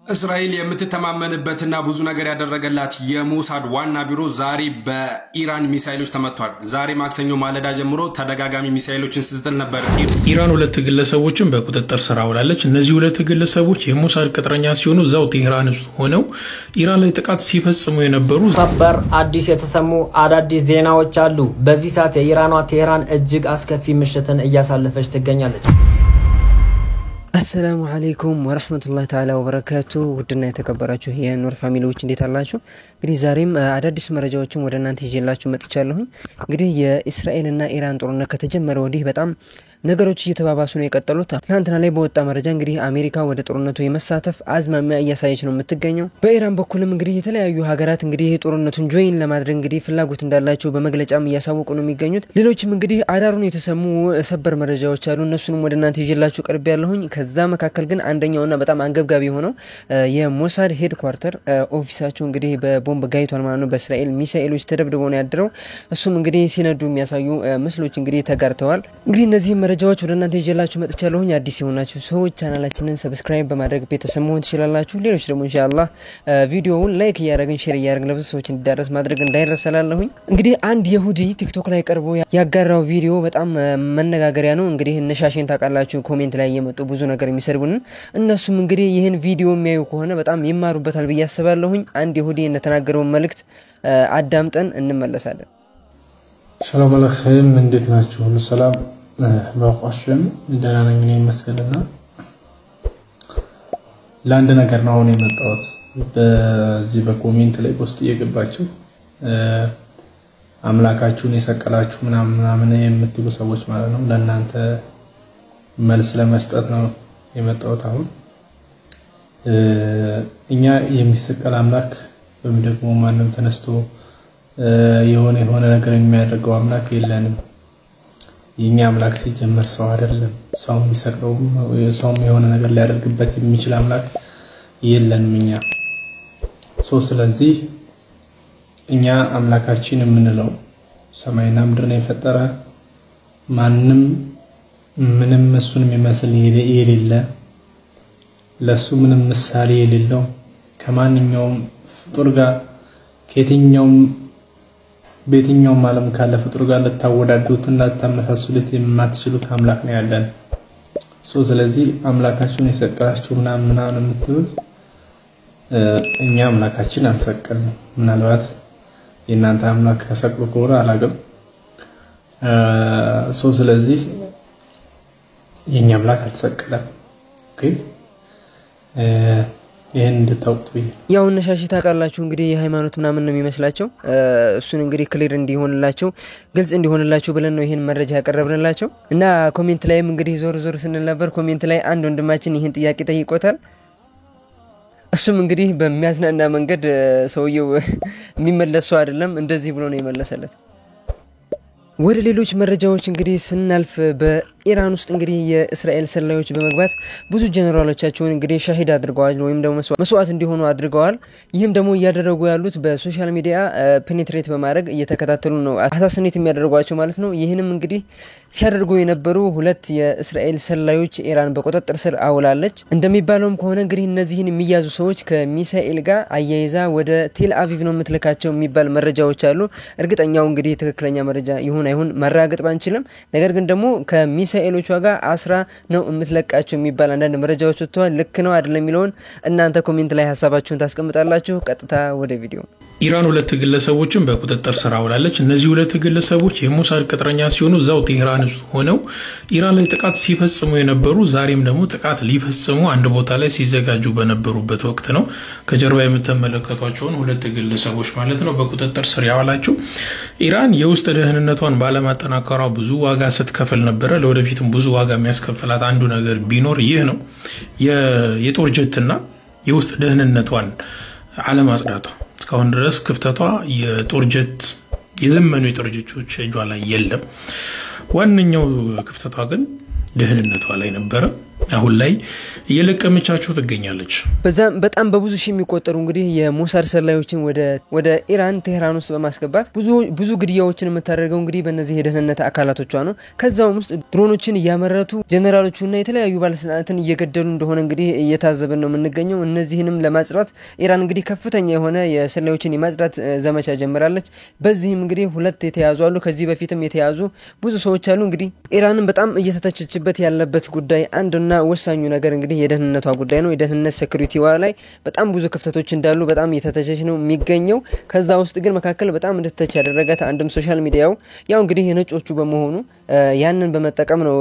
እስራኤል የምትተማመንበትና ብዙ ነገር ያደረገላት የሞሳድ ዋና ቢሮ ዛሬ በኢራን ሚሳኤሎች ተመቷል። ዛሬ ማክሰኞ ማለዳ ጀምሮ ተደጋጋሚ ሚሳኤሎችን ስትጥል ነበር። ኢራን ሁለት ግለሰቦችን በቁጥጥር ስር አውላለች። እነዚህ ሁለት ግለሰቦች የሞሳድ ቅጥረኛ ሲሆኑ እዛው ቴህራን ውስጥ ሆነው ኢራን ላይ ጥቃት ሲፈጽሙ የነበሩ ሰበር አዲስ የተሰሙ አዳዲስ ዜናዎች አሉ። በዚህ ሰዓት የኢራኗ ቴህራን እጅግ አስከፊ ምሽትን እያሳለፈች ትገኛለች። السلام عليكم ورحمة الله تعالى وبركاته ودنا يتكبراتشو هي نور فاميلوች እንዴት አላችሁ እንግዲህ ዛሬም አዳዲስ መረጃዎችን ወደ እናንተ ይዤላችሁ መጥቻለሁ እንግዲህ የእስራኤልና ኢራን ጦርነት ከተጀመረ ወዲህ በጣም ነገሮች እየተባባሱ ነው የቀጠሉት ትናንትና ላይ በወጣ መረጃ እንግዲህ አሜሪካ ወደ ጦርነቱ የመሳተፍ አዝማሚያ እያሳየች ነው የምትገኘው በኢራን በኩልም እንግዲህ የተለያዩ ሀገራት እንግዲህ ጦርነቱን ጆይን ለማድረግ እንግዲህ ፍላጎት እንዳላቸው በመግለጫም እያሳወቁ ነው የሚገኙት ሌሎችም እንግዲህ አዳሩን የተሰሙ ሰበር መረጃዎች አሉ እነሱንም ወደ እናንተ ይዤላችሁ ቀርብ ያለሁኝ ከዛ መካከል ግን አንደኛውና በጣም አንገብጋቢ ሆነው የሞሳድ ሄድኳርተር ኦፊሳቸው እንግዲህ በቦምብ ጋይቷል ማለት ነው በእስራኤል ሚሳኤሎች ተደብድበው ነው ያደረው እሱም እንግዲህ ሲነዱ የሚያሳዩ ምስሎች እንግዲህ ተጋርተዋል እንግዲህ እነዚህ መረጃዎች ወደ እናንተ ይዤላችሁ መጥቻለሁኝ አዲስ የሆናችሁ ሰዎች ቻናላችንን ሰብስክራይብ በማድረግ ቤተሰብ መሆን ትችላላችሁ ሌሎች ደግሞ ኢንሻአላህ ቪዲዮውን ላይክ ያደርጉን ሼር ያደርጉን ለብዙ ሰዎች እንዲዳረስ ማድረግ እንዳይረሳላለሁኝ እንግዲህ አንድ ይሁዲ ቲክቶክ ላይ ቀርቦ ያጋራው ቪዲዮ በጣም መነጋገሪያ ነው እንግዲህ እነሻሽን ታቃላችሁ ኮሜንት ላይ የመጡ ብዙ ነገር የሚሰርቡን እነሱም እንግዲህ ይሄን ቪዲዮ የሚያዩ ከሆነ በጣም ይማሩበታል ብዬ አስባለሁኝ አንድ ይሁዲ እንደተናገረው መልእክት አዳምጠን እንመለሳለን ሰላም አለይኩም እንዴት ናችሁ ሁሉ ሰላም ባቋሽም እንደናነኝ ነው መስገድና ለአንድ ነገር ነው አሁን የመጣሁት በዚህ በኮሜንት ላይ ፖስት እየገባችሁ አምላካችሁን የሰቀላችሁ ምናምን የምትሉ ሰዎች ማለት ነው ለእናንተ መልስ ለመስጠት ነው የመጣሁት አሁን እኛ የሚሰቀል አምላክ ወይም ደግሞ ማንም ተነስቶ የሆነ ነገር የሚያደርገው አምላክ የለንም የኛ አምላክ ሲጀመር ሰው አይደለም ሰው የሚሰቅለው ሰው የሆነ ነገር ሊያደርግበት የሚችል አምላክ የለንም እኛ ስለዚህ እኛ አምላካችን የምንለው ሰማይና ምድርን የፈጠረ ማንም ምንም እሱን የሚመስል የሌለ ለሱ ምንም ምሳሌ የሌለው ከማንኛውም ፍጡር ጋር ከየትኛውም በየትኛውም ዓለም ካለ ፍጡር ጋር ለታወዳዱትና ለታመሳሰሉት የማትችሉት አምላክ ነው ያለን ስለዚህ አምላካችሁን የሰቀላችሁ ምናምን የምትሉት እኛ አምላካችን አንሰቀልም ምናልባት የእናንተ አምላክ ተሰቅሎ ከሆነ አላውቅም ስለዚህ የኛ አምላክ አልተሰቀለም ኦኬ ይሄን እንድታውቁት ያው እነሻሽ ታቃላችሁ እንግዲህ የሃይማኖት ምናምን ነው የሚመስላቸው እሱን እንግዲህ ክሊር እንዲሆንላችሁ ግልጽ እንዲሆንላችሁ ብለን ነው ይሄን መረጃ ያቀረብንላችሁ እና ኮሜንት ላይም እንግዲህ ዞር ስንል ነበር ኮሜንት ላይ አንድ ወንድማችን ይሄን ጥያቄ ጠይቆታል እሱም እንግዲህ በሚያዝናና መንገድ ሰውየው የሚመለሰው አይደለም እንደዚህ ብሎ ነው የመለሰለት ወደ ሌሎች መረጃዎች እንግዲህ ስናልፍ በኢራን ውስጥ እንግዲህ የእስራኤል ሰላዮች በመግባት ብዙ ጀነራሎቻቸውን እንግዲህ ሻሂድ አድርገዋል ወይም ደግሞ መስዋዕት እንዲሆኑ አድርገዋል ይህም ደግሞ ያደረጉ ያሉት በሶሻል ሚዲያ ፔኔትሬት በማድረግ እየተከታተሉ ነው አሳስኔት የሚያደርጓቸው ማለት ነው ይህንም እንግዲህ ሲያደርጉ የነበሩ ሁለት የእስራኤል ሰላዮች ኢራን በቁጥጥር ስር አውላለች እንደሚባለውም ከሆነ እንግዲህ እነዚህን የሚያዙ ሰዎች ከሚሳኤል ጋር አያይዛ ወደ ቴል አቪቭ ነው የምትልካቸው የሚባል መረጃዎች አሉ እርግጠኛው እንግዲህ ትክክለኛ መረጃ ይሁን አይሁን ማረጋገጥ ባንችልም ነገር ግን ደግሞ ከሚሳኤሎቹ ጋር አስራ ነው የምትለቃቸው የሚባል አንዳንድ መረጃዎች ወጥተዋል ልክ ነው አይደለም የሚለውን እናንተ ኮሜንት ላይ ሐሳባችሁን ታስቀምጣላችሁ ቀጥታ ወደ ቪዲዮ ኢራን ሁለት ግለሰቦችን በቁጥጥር ስር አውላለች እነዚህ ሁለት ግለሰቦች የሞሳድ ቅጥረኛ ሲሆኑ እዛው ቴህራን ውስጥ ሆነው ኢራን ላይ ጥቃት ሲፈጽሙ የነበሩ ዛሬም ደግሞ ጥቃት ሊፈጽሙ አንድ ቦታ ላይ ሲዘጋጁ በነበሩበት ወቅት ነው ከጀርባ የምትመለከቷቸው ሁለት ግለሰቦች ማለት ነው በቁጥጥር ስር ያዋላቸው ኢራን የውስጥ ደህንነቷን ባለማጠናከሯ ብዙ ዋጋ ስትከፍል ነበር ለወደፊትም ብዙ ዋጋ የሚያስከፍላት አንዱ ነገር ቢኖር ይህ ነው የጦር ጀትና የውስጥ ደህንነቷን አለማጽዳቷ እስካሁን ድረስ ክፍተቷ የጦር ጀት የዘመኑ የጦር ጀቶች እጇ ላይ የለም ዋንኛው ክፍተቷ ግን ደህንነቷ ላይ ነበር አሁን ላይ እየለቀመቻቸው ትገኛለች። በጣም በብዙ ሺህ የሚቆጠሩ እንግዲህ የሞሳድ ሰላዮችን ወደ ኢራን ቴህራን ውስጥ በማስገባት ብዙ ግድያዎችን የምታደርገው እንግዲህ በእነዚህ የደህንነት አካላቶቿ ነው። ከዛውም ውስጥ ድሮኖችን እያመረቱ ጀነራሎቹና የተለያዩ ባለስልጣናትን እየገደሉ እንደሆነ እንግዲህ እየታዘበን ነው የምንገኘው። እነዚህንም ለማጽዳት ኢራን እንግዲህ ከፍተኛ የሆነ የሰላዮችን የማጽዳት ዘመቻ ጀምራለች። በዚህም እንግዲህ ሁለት የተያዙ አሉ። ከዚህ በፊትም የተያዙ ብዙ ሰዎች አሉ። እንግዲህ ኢራንን በጣም እየተተቸችበት ያለበት ጉዳይ አንዱና ወሳኙ ነገር እንግዲህ የደህንነቷ ጉዳይ ነው። የደህንነት ሴኩሪቲዋ ላይ በጣም ብዙ ክፍተቶች እንዳሉ በጣም እየተተቸች ነው የሚገኘው። ከዛ ውስጥ ግን መካከል በጣም እንድትተች ያደረጋት አንድም ሶሻል ሚዲያው ያው እንግዲህ የነጮቹ በመሆኑ ያንን በመጠቀም ነው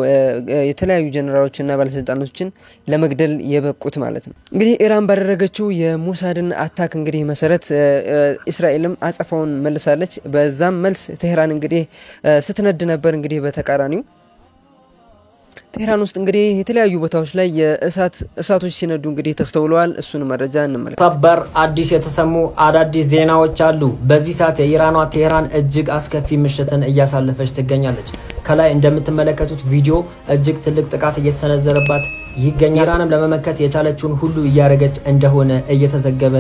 የተለያዩ ጀነራሎችና ባለስልጣኖችን ለመግደል የበቁት ማለት ነው። እንግዲህ ኢራን ባደረገችው የሞሳድን አታክ እንግዲህ መሰረት እስራኤልም አጸፋውን መልሳለች። በዛም መልስ ቴህራን እንግዲህ ስትነድ ነበር። እንግዲህ በተቃራኒው ቴህራን ውስጥ እንግዲህ የተለያዩ ቦታዎች ላይ የእሳቶች ሲነዱ እንግዲህ ተስተውለዋል። እሱን መረጃ እንመለከት። ሰበር አዲስ የተሰሙ አዳዲስ ዜናዎች አሉ። በዚህ ሰዓት የኢራኗ ቴህራን እጅግ አስከፊ ምሽትን እያሳለፈች ትገኛለች። ከላይ እንደምትመለከቱት ቪዲዮ እጅግ ትልቅ ጥቃት እየተሰነዘረባት ይገኛል። ኢራንም ለመመከት የቻለችውን ሁሉ እያደረገች እንደሆነ እየተዘገበ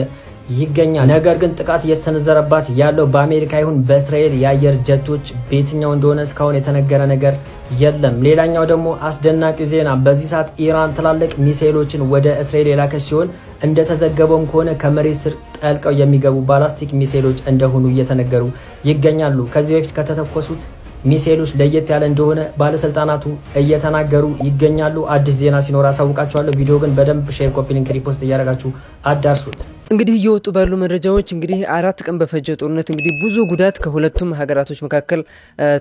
ይገኛል። ነገር ግን ጥቃት እየተሰነዘረባት ያለው በአሜሪካ ይሁን በእስራኤል የአየር ጀቶች በየትኛው እንደሆነ እስካሁን የተነገረ ነገር የለም። ሌላኛው ደግሞ አስደናቂው ዜና በዚህ ሰዓት ኢራን ትላልቅ ሚሳኤሎችን ወደ እስራኤል የላከች ሲሆን እንደተዘገበውም ከሆነ ከመሬት ስር ጠልቀው የሚገቡ ባላስቲክ ሚሳኤሎች እንደሆኑ እየተነገሩ ይገኛሉ። ከዚህ በፊት ከተተኮሱት ሚሳኤሎች ለየት ያለ እንደሆነ ባለስልጣናቱ እየተናገሩ ይገኛሉ። አዲስ ዜና ሲኖር አሳውቃችኋለሁ። ቪዲዮ ግን በደንብ ሼር፣ ኮፒ ሊንክ፣ ሪፖስት እያደረጋችሁ አዳርሱት። እንግዲህ እየወጡ ባሉ መረጃዎች እንግዲህ 4 ቀን በፈጀው ጦርነት እንግዲህ ብዙ ጉዳት ከሁለቱም ሀገራቶች መካከል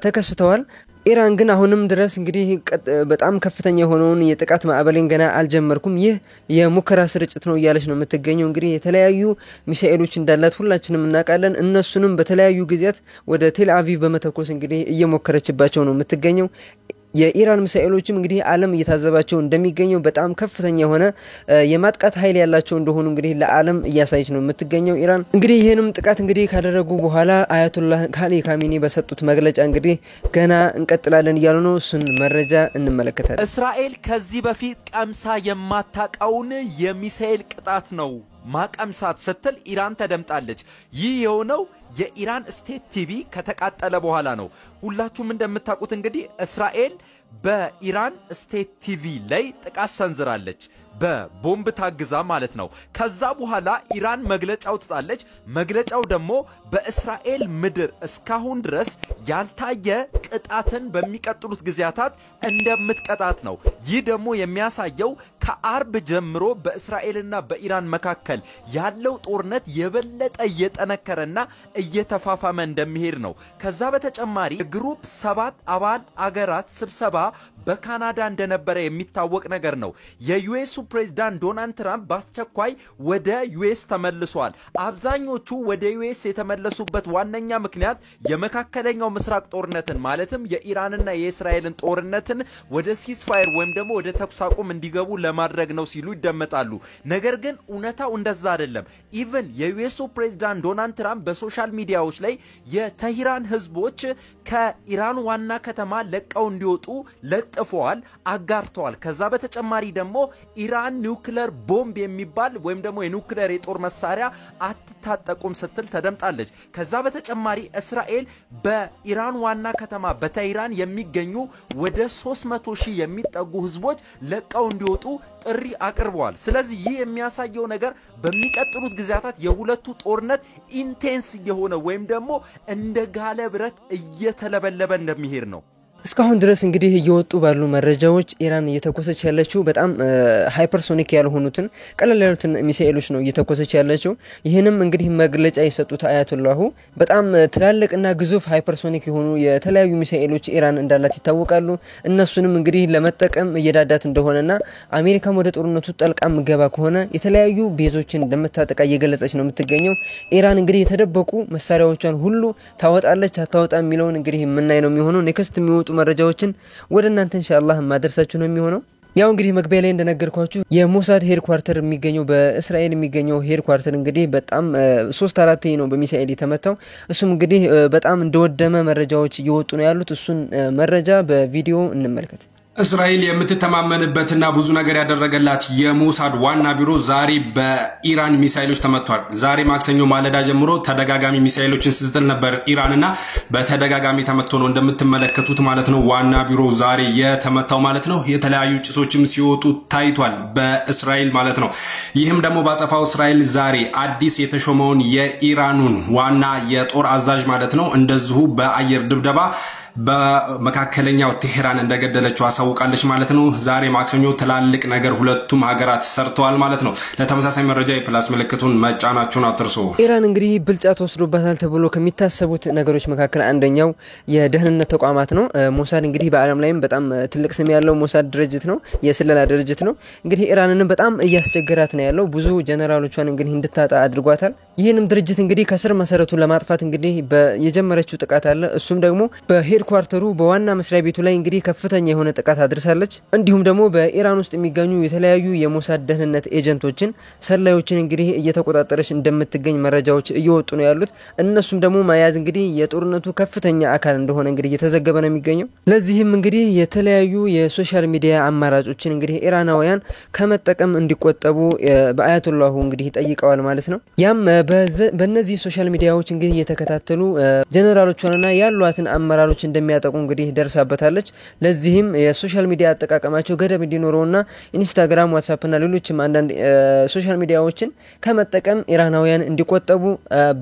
ተከስተዋል። ኢራን ግን አሁንም ድረስ እንግዲህ በጣም ከፍተኛ የሆነውን የጥቃት ማዕበልን ገና አልጀመርኩም፣ ይህ የሙከራ ስርጭት ነው እያለች ነው የምትገኘው። እንግዲህ የተለያዩ ሚሳኤሎች እንዳላት ሁላችንም እናውቃለን። እነሱንም በተለያዩ ጊዜያት ወደ ቴል አቪቭ በመተኮስ እንግዲህ እየሞከረችባቸው ነው የምትገኘው። የኢራን ሚሳኤሎችም እንግዲህ ዓለም እየታዘባቸው እንደሚገኘው በጣም ከፍተኛ የሆነ የማጥቃት ኃይል ያላቸው እንደሆኑ እንግዲህ ለዓለም እያሳየች ነው የምትገኘው ኢራን። እንግዲህ ይሄንም ጥቃት እንግዲህ ካደረጉ በኋላ አያቶላህ አሊ ካሚኒ በሰጡት መግለጫ እንግዲህ ገና እንቀጥላለን እያሉ ነው። እሱን መረጃ እንመለከታለን። እስራኤል ከዚህ በፊት ቀምሳ የማታቀውን የሚሳኤል ቅጣት ነው ማቀምሳት ስትል ኢራን ተደምጣለች። ይህ የሆነው የኢራን ስቴት ቲቪ ከተቃጠለ በኋላ ነው። ሁላችሁም እንደምታውቁት እንግዲህ እስራኤል በኢራን ስቴት ቲቪ ላይ ጥቃት ሰንዝራለች፣ በቦምብ ታግዛ ማለት ነው። ከዛ በኋላ ኢራን መግለጫ አውጥታለች። መግለጫው ደግሞ በእስራኤል ምድር እስካሁን ድረስ ያልታየ ቅጣትን በሚቀጥሉት ጊዜያታት እንደምትቀጣት ነው። ይህ ደግሞ የሚያሳየው ከአርብ ጀምሮ በእስራኤልና በኢራን መካከል ያለው ጦርነት የበለጠ እየጠነከረና እየተፋፋመ እንደሚሄድ ነው። ከዛ በተጨማሪ ግሩፕ 7 አባል አገራት ስብሰባ በካናዳ እንደነበረ የሚታወቅ ነገር ነው። የዩኤስ ፕሬዝዳንት ዶናልድ ትራምፕ በአስቸኳይ ወደ ዩኤስ ተመልሷል። አብዛኞቹ ወደ ዩኤስ የተመለሱበት ዋነኛ ምክንያት የመካከለኛው ምስራቅ ጦርነትን ማለትም የኢራንና የእስራኤልን ጦርነትን ወደ ሲስፋየር ወይም ደግሞ ወደ ተኩስ አቁም እንዲገቡ ለማድረግ ነው ሲሉ ይደመጣሉ። ነገር ግን እውነታው እንደዛ አይደለም። ኢቭን የዩኤስ ፕሬዝዳንት ዶናልድ ትራምፕ በሶሻል ሚዲያዎች ላይ የቴህራን ህዝቦች ከኢራን ዋና ከተማ ለቀው እንዲወጡ ለጥፈዋል፣ አጋርተዋል። ከዛ በተጨማሪ ደግሞ ኢራን ኒውክሌር ቦምብ የሚባል ወይም ደግሞ የኒውክሌር የጦር መሳሪያ አትታጠቁም ስትል ተደምጣለች። ከዛ በተጨማሪ እስራኤል በኢራን ዋና ከተማ በቴህራን የሚገኙ ወደ 300,000 የሚጠጉ ህዝቦች ለቀው እንዲወጡ ጥሪ አቅርበዋል። ስለዚህ ይህ የሚያሳየው ነገር በሚቀጥሉት ጊዜያት የሁለቱ ጦርነት ኢንቴንስ የሆነ ወይም ደግሞ እንደ ጋለ ብረት እየተለበለበ እንደሚሄድ ነው። እስካሁን ድረስ እንግዲህ እየወጡ ባሉ መረጃዎች ኢራን እየተኮሰች ያለችው በጣም ሃይፐርሶኒክ ያልሆኑትን ቀለል ያሉትን ሚሳኤሎች ነው እየተኮሰች ያለችው። ይህንም እንግዲህ መግለጫ የሰጡት አያቶላሁ በጣም ትላልቅና ግዙፍ ሃይፐርሶኒክ የሆኑ የተለያዩ ሚሳኤሎች ኢራን እንዳላት ይታወቃሉ። እነሱንም እንግዲህ ለመጠቀም እየዳዳት እንደሆነና አሜሪካም ወደ ጦርነቱ ጠልቃም ገባ ከሆነ የተለያዩ ቤዞችን እንደምታጠቃ እየገለጸች ነው የምትገኘው። ኢራን እንግዲህ የተደበቁ መሳሪያዎቿን ሁሉ ታወጣለች አታወጣ የሚለውን እንግዲህ የምናይ ነው የሚሆነው። ኔክስት የሚወጡ መረጃዎችን ወደ እናንተ ኢንሻአላህ ማድረሳችሁ ነው የሚሆነው። ያው እንግዲህ መግቢያ ላይ እንደነገርኳችሁ የሞሳድ ሄድኳርተር የሚገኘው በእስራኤል የሚገኘው ሄድኳርተር እንግዲህ በጣም 3-4 ነው በሚሳኤል የተመታው። እሱም እንግዲህ በጣም እንደወደመ መረጃዎች እየወጡ ነው ያሉት። እሱን መረጃ በቪዲዮ እንመልከት። እስራኤል የምትተማመንበትና ብዙ ነገር ያደረገላት የሞሳድ ዋና ቢሮ ዛሬ በኢራን ሚሳኤሎች ተመቷል። ዛሬ ማክሰኞ ማለዳ ጀምሮ ተደጋጋሚ ሚሳኤሎችን ስትጥል ነበር ኢራንና በተደጋጋሚ ተመቶ ነው እንደምትመለከቱት ማለት ነው ዋና ቢሮ ዛሬ የተመታው ማለት ነው። የተለያዩ ጭሶችም ሲወጡ ታይቷል በእስራኤል ማለት ነው። ይህም ደግሞ ባጸፋው እስራኤል ዛሬ አዲስ የተሾመውን የኢራኑን ዋና የጦር አዛዥ ማለት ነው እንደዚሁ በአየር ድብደባ በመካከለኛው ቴህራን እንደገደለችው አሳውቃለች ማለት ነው። ዛሬ ማክሰኞ ትላልቅ ነገር ሁለቱም ሀገራት ሰርተዋል ማለት ነው። ለተመሳሳይ መረጃ የፕላስ ምልክቱን መጫናችሁን አትርሱ። ኢራን እንግዲህ ብልጫ ተወስዶባታል ተብሎ ከሚታሰቡት ነገሮች መካከል አንደኛው የደህንነት ተቋማት ነው። ሞሳድ እንግዲህ በዓለም ላይም በጣም ትልቅ ስም ያለው ሞሳድ ድርጅት ነው፣ የስለላ ድርጅት ነው። እንግዲህ ኢራንንም በጣም እያስቸገራት ነው ያለው። ብዙ ጀነራሎቿን እንግዲህ እንድታጣ አድርጓታል። ይህንም ድርጅት እንግዲህ ከስር መሰረቱን ለማጥፋት እንግዲህ የጀመረችው ጥቃት አለ። እሱም ደግሞ ኳርተሩ በዋና መስሪያ ቤቱ ላይ እንግዲህ ከፍተኛ የሆነ ጥቃት አድርሳለች። እንዲሁም ደግሞ በኢራን ውስጥ የሚገኙ የተለያዩ የሞሳድ ደህንነት ኤጀንቶችን ሰላዮችን እንግዲህ እየተቆጣጠረች እንደምትገኝ መረጃዎች እየወጡ ነው ያሉት። እነሱም ደግሞ መያዝ እንግዲህ የጦርነቱ ከፍተኛ አካል እንደሆነ እንግዲህ እየተዘገበ ነው የሚገኘው። ለዚህም እንግዲህ የተለያዩ የሶሻል ሚዲያ አማራጮችን እንግዲህ ኢራናውያን ከመጠቀም እንዲቆጠቡ በአያቶላሁ እንግዲህ ጠይቀዋል ማለት ነው። ያም በእነዚህ ሶሻል ሚዲያዎች እንግዲህ እየተከታተሉ ጀነራሎቿንና ያሏትን አመራሮች እንደሚያጠቁ እንግዲህ ደርሳበታለች። ለዚህም የሶሻል ሚዲያ አጠቃቀማቸው ገደብ እንዲኖረውና ኢንስታግራም፣ ዋትስአፕና ሌሎችም አንዳንድ ሶሻል ሚዲያዎችን ከመጠቀም ኢራናውያን እንዲቆጠቡ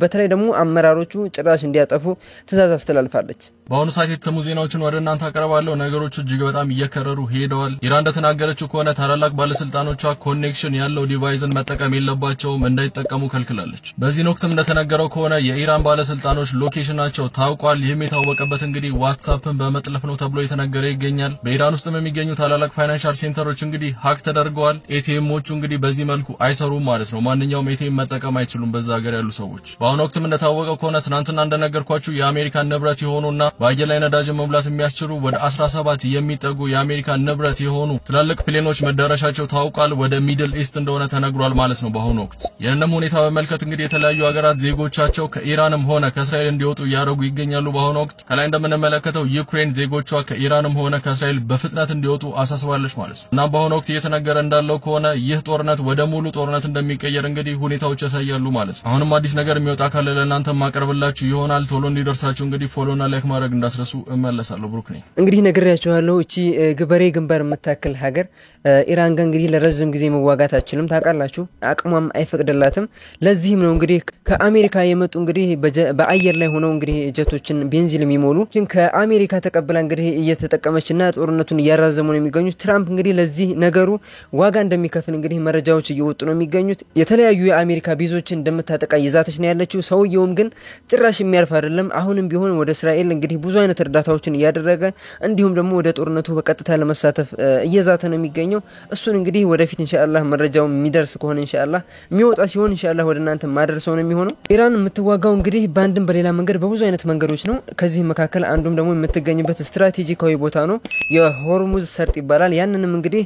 በተለይ ደግሞ አመራሮቹ ጭራሽ እንዲያጠፉ ትዕዛዝ አስተላልፋለች። በአሁኑ ሰዓት የተሰሙ ዜናዎችን ወደ እናንተ አቀርባለሁ። ነገሮቹ እጅግ በጣም እየከረሩ ሄደዋል። ኢራን እንደተናገረችው ከሆነ ታላላቅ ባለስልጣኖቿ ኮኔክሽን ያለው ዲቫይስን መጠቀም የለባቸውም፣ እንዳይጠቀሙ ከልክላለች። በዚህ ወቅትም እንደተነገረው ከሆነ የኢራን ባለስልጣኖች ሎኬሽናቸው ታውቋል። ይህም የታወቀበት እንግዲህ ዋትስአፕን በመጥለፍ ነው ተብሎ የተነገረ ይገኛል። በኢራን ውስጥም የሚገኙ ታላላቅ ፋይናንሻል ሴንተሮች እንግዲህ ሀክ ተደርገዋል። ኤቲኤሞቹ እንግዲህ በዚህ መልኩ አይሰሩም ማለት ነው። ማንኛውም ኤቲኤም መጠቀም አይችሉም በዛ ሀገር ያሉ ሰዎች። በአሁኑ ወቅትም እንደታወቀው ከሆነ ትናንትና እንደነገርኳችሁ የአሜሪካን ንብረት የሆኑና በአየር ላይ ነዳጅ መሙላት የሚያስችሉ ወደ 17 የሚጠጉ የአሜሪካን ንብረት የሆኑ ትላልቅ ፕሌኖች መዳረሻቸው ታውቋል። ወደ ሚድል ኢስት እንደሆነ ተነግሯል ማለት ነው በአሁኑ ወቅት። ይህንንም ሁኔታ በመልከት እንግዲህ የተለያዩ ሀገራት ዜጎቻቸው ከኢራንም ሆነ ከእስራኤል እንዲወጡ እያደረጉ ይገኛሉ። በአሁኑ ወቅት ከላይ እንደምንመለከተው ዩክሬን ዜጎቿ ከኢራንም ሆነ ከእስራኤል በፍጥነት እንዲወጡ አሳስባለች ማለት ነው። እና በአሁኑ ወቅት እየተነገረ እንዳለው ከሆነ ይህ ጦርነት ወደ ሙሉ ጦርነት እንደሚቀየር እንግዲህ ሁኔታዎች ያሳያሉ ማለት ነው። አሁንም አዲስ ነገር የሚወጣ ካለ ለእናንተ ማቀርብላችሁ ይሆናል። ቶሎ እንዲደርሳችሁ እንግዲህ ፎሎና ላይክ ማድረግ እንዳስረሱ እመለሳለሁ። ብሩክ ነኝ። እንግዲህ ነግሬያችኋለሁ። እቺ ግበሬ ግንባር የምታክል ሀገር ኢራን ጋር እንግዲህ ለረጅም ጊዜ መዋጋት አትችልም፣ ታውቃላችሁ። አቅሟም አይፈቅድላትም። ለዚህም ነው እንግዲህ ከአሜሪካ የመጡ እንግዲህ በአየር ላይ ሆነው እንግዲህ ጀቶችን ቤንዚን የሚሞሉ ከአሜሪካ ተቀብላ እንግዲህ እየተጠቀመችና ጦርነቱን እያራዘሙ ነው የሚገኙት። ትራምፕ እንግዲህ ለዚህ ነገሩ ዋጋ እንደሚከፍል እንግዲህ መረጃዎች እየወጡ ነው የሚገኙት። የተለያዩ የአሜሪካ ቢዞችን እንደምታጠቃ ይዛተች ነው ያለችው። ሰውየውም ግን ጭራሽ የሚያርፍ አይደለም። አሁንም ቢሆን ወደ እስራኤል እንግዲህ ብዙ አይነት እርዳታዎችን እያደረገ እንዲሁም ደግሞ ወደ ጦርነቱ በቀጥታ ለመሳተፍ እየዛተ ነው የሚገኘው። እሱን እንግዲህ ወደፊት ኢንሻአላህ መረጃው የሚደርስ ከሆነ ኢንሻአላህ የሚወጣ ሲሆን ኢንሻአላህ ወደ እናንተ ማድረሰው ነው የሚሆነው። ኢራን የምትዋጋው እንግዲህ በአንድም በሌላ መንገድ በብዙ አይነት መንገዶች ነው። ከዚህ መካከል አንዱም ደግሞ የምትገኝበት ስትራቴጂካዊ ቦታ ነው፣ የሆርሙዝ ሰርጥ ይባላል። ያንንም እንግዲህ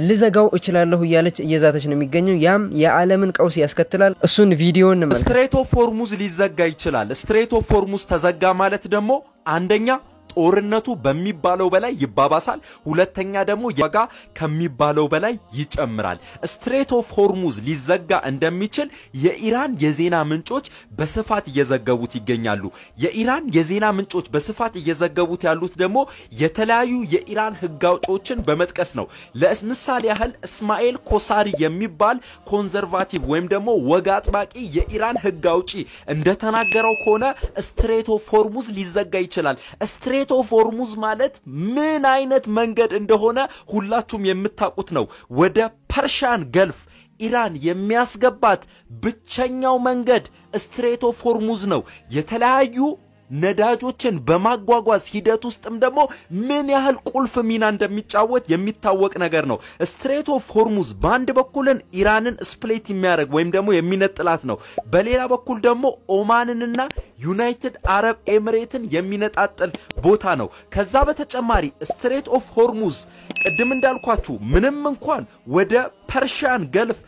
ልዘጋው እችላለሁ እያለች እየዛተች ነው የሚገኘው። ያም የዓለምን ቀውስ ያስከትላል። እሱን ቪዲዮ እንመልከት። ስትሬት ኦፍ ሆርሙዝ ሊዘጋ ይችላል። ስትሬት ኦፍ ሆርሙዝ ተዘጋ ማለት ደግሞ አንደኛ ጦርነቱ በሚባለው በላይ ይባባሳል፣ ሁለተኛ ደግሞ ዋጋ ከሚባለው በላይ ይጨምራል። ስትሬት ኦፍ ሆርሙዝ ሊዘጋ እንደሚችል የኢራን የዜና ምንጮች በስፋት እየዘገቡት ይገኛሉ። የኢራን የዜና ምንጮች በስፋት እየዘገቡት ያሉት ደግሞ የተለያዩ የኢራን ህግ አውጪዎችን በመጥቀስ ነው። ለምሳሌ ያህል እስማኤል ኮሳሪ የሚባል ኮንዘርቫቲቭ ወይም ደግሞ ወግ አጥባቂ የኢራን ህግ አውጪ እንደተናገረው ከሆነ ስትሬት ኦፍ ሆርሙዝ ሊዘጋ ይችላል። ስትሬት ኦፍ ሆርሙዝ ማለት ምን አይነት መንገድ እንደሆነ ሁላችሁም የምታውቁት ነው። ወደ ፐርሺያን ገልፍ ኢራን የሚያስገባት ብቸኛው መንገድ ስትሬት ኦፍ ሆርሙዝ ነው። የተለያዩ ነዳጆችን በማጓጓዝ ሂደት ውስጥም ደግሞ ምን ያህል ቁልፍ ሚና እንደሚጫወት የሚታወቅ ነገር ነው። ስትሬት ኦፍ ሆርሙዝ በአንድ በኩልን ኢራንን ስፕሌት የሚያደርግ ወይም ደግሞ የሚነጥላት ነው። በሌላ በኩል ደግሞ ኦማንንና ዩናይትድ አረብ ኤሚሬትን የሚነጣጥል ቦታ ነው። ከዛ በተጨማሪ ስትሬት ኦፍ ሆርሙዝ ቅድም እንዳልኳችሁ ምንም እንኳን ወደ ፐርሺያን ገልፍ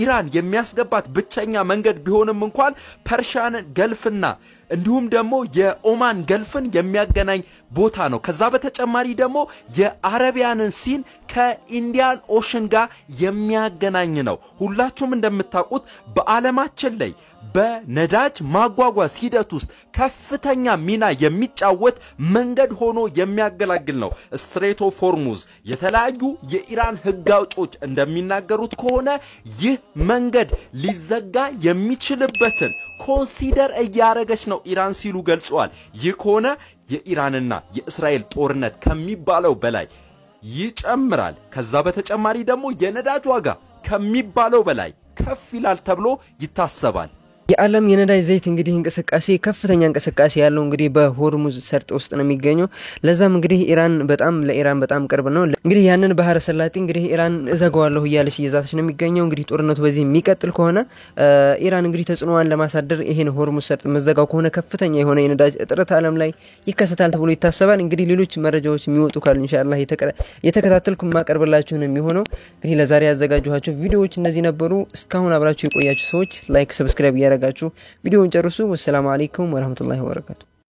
ኢራን የሚያስገባት ብቸኛ መንገድ ቢሆንም እንኳን ፐርሺያን ገልፍና እንዲሁም ደግሞ የኦማን ገልፍን የሚያገናኝ ቦታ ነው። ከዛ በተጨማሪ ደግሞ የአረቢያንን ሲን ከኢንዲያን ኦሽን ጋር የሚያገናኝ ነው። ሁላችሁም እንደምታውቁት በዓለማችን ላይ በነዳጅ ማጓጓዝ ሂደት ውስጥ ከፍተኛ ሚና የሚጫወት መንገድ ሆኖ የሚያገለግል ነው ስትሬት ኦፍ ሆርሙዝ። የተለያዩ የኢራን ህግ አውጪዎች እንደሚናገሩት ከሆነ ይህ መንገድ ሊዘጋ የሚችልበትን ኮንሲደር እያረገች ነው ኢራን ሲሉ ገልጸዋል። ይህ ከሆነ የኢራንና የእስራኤል ጦርነት ከሚባለው በላይ ይጨምራል። ከዛ በተጨማሪ ደግሞ የነዳጅ ዋጋ ከሚባለው በላይ ከፍ ይላል ተብሎ ይታሰባል። የዓለም የነዳጅ ዘይት እንግዲህ እንቅስቃሴ ከፍተኛ እንቅስቃሴ ያለው እንግዲህ በሆርሙዝ ሰርጥ ውስጥ ነው የሚገኘው። ለዛም እንግዲህ ለኢራን በጣም ቅርብ ነው። እንግዲህ ያንን ባህረ ሰላጤ እንግዲህ ኢራን እዘጋዋለሁ እያለች እየዛተች ነው የሚገኘው። እንግዲህ ጦርነቱ በዚህ የሚቀጥል ከሆነ ኢራን እንግዲህ ተጽዕኖዋን ለማሳደር ይሄን ሆርሙዝ ሰርጥ መዘጋው ከሆነ ከፍተኛ የሆነ የነዳጅ እጥረት ዓለም ላይ ይከሰታል ተብሎ ይታሰባል። እንግዲህ ሌሎች መረጃዎች የሚወጡ ካሉ ኢንሻአላህ የተከታተልኩ ማቀርብላችሁ ነው የሚሆነው። እንግዲህ ለዛሬ ያዘጋጀኋችሁ ቪዲዮዎች እነዚህ ነበሩ። እስካሁን አብራችሁ የቆያችሁ ሰዎች ላይክ፣ ሰብስክራይብ ያደርጋችሁ ቪዲዮውን ጨርሱ። ወሰላሙ አለይኩም ወራህመቱላሂ ወበረካቱ።